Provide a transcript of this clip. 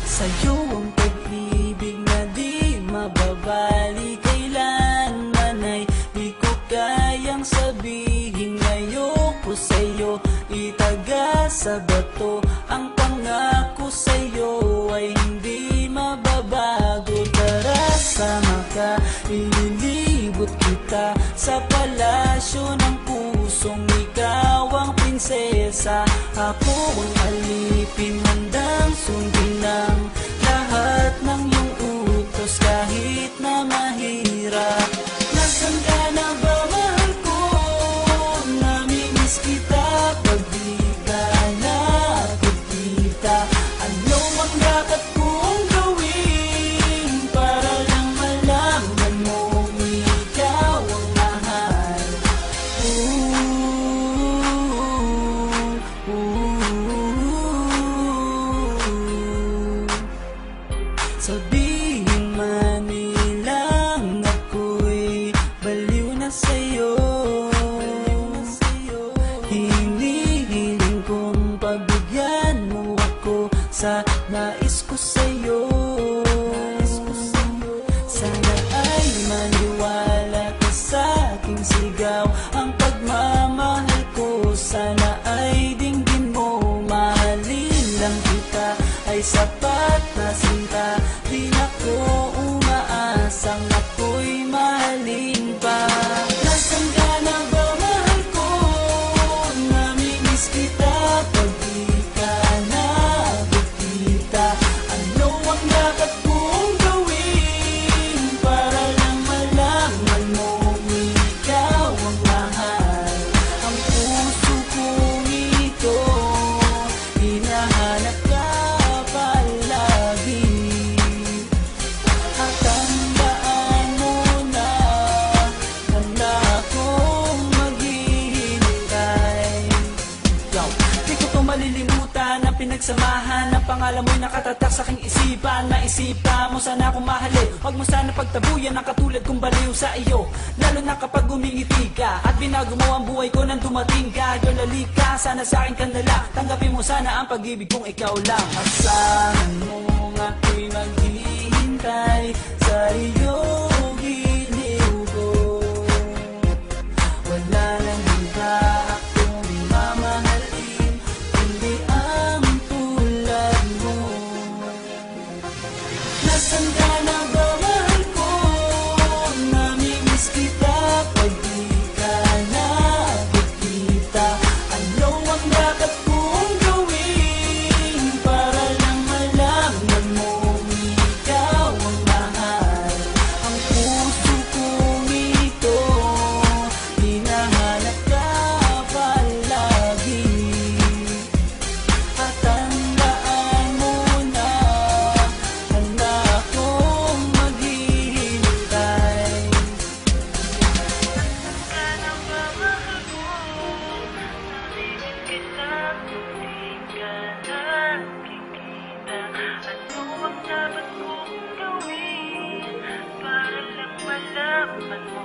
Sa'yo ang pag-ibig na di mababali, kailanman ay di ko kayang sabihin. Ngayoko sa'yo itaga sa bato, ang pangako sa'yo ay hindi mababago. Tara, sama ka, ililibot kita sa palasyo ng pusong ikaw ang prinsesa. Ako ang alipin, handang sundin ng lahat ng iyong utos kahit na mahirap. Nasaan ka na ba, mahal ko? Namimiss kita pag di ka nakikita. Ano ang dapat kong gawin para lang malaman mo ikaw ang mahal? Sabihin man nilang ako'y baliw na sa'yo, hinihiling kong pagbigyan mo ako sa nais ko sa'yo. Sana ay maniwala ka sa aking sigaw, ang pagmamahal ko sana ay dinggin mo. Mahalin lang kita ay sapat na sinta, di na ko umaasang ako'y mahalin pa. Nasaan ka na ba, mahal ko? Namimiss kita pag di ka nakikita. Ano ang dapat kong gawin para lang malaman mo ikaw ang mahal? Ang puso kong ito hinahanap ka palagi, at tandaan mo na handa akong maghihintay. Di ko to malilimutan ang pinagsamahan, ang pangalan mo'y nakatatak sa aking isipan. Maisipan mo sana akong mahalin, huwag mo sana pagtabuyan ang katulad kong baliw sa iyo. Lalo na kapag umingiti ka at binago mo ang buhay ko nang dumating ka. Girl, halika, sana sa akin ka nala, tanggapin mo sana ang pag-ibig kong ikaw lang. Asahan mo ako'y maghihintay sa iyong giliw ko. Wala nang iba akong mamahalin kundi ang tulad mo. Nasaan ka na ba, mahal ko? Namimiss kita pag di ka nakikita. Ano ang dapat kong gawin para lang malaman mo ikaw ang mahal? Ang puso kong ito hinahanap ka palagi, at tandaan mo na handa akong maghihintay. Sana ba, mahal ko? Narinig kita kung di ka nakikita. Ano ang dapat kong gawin para lang malaman mo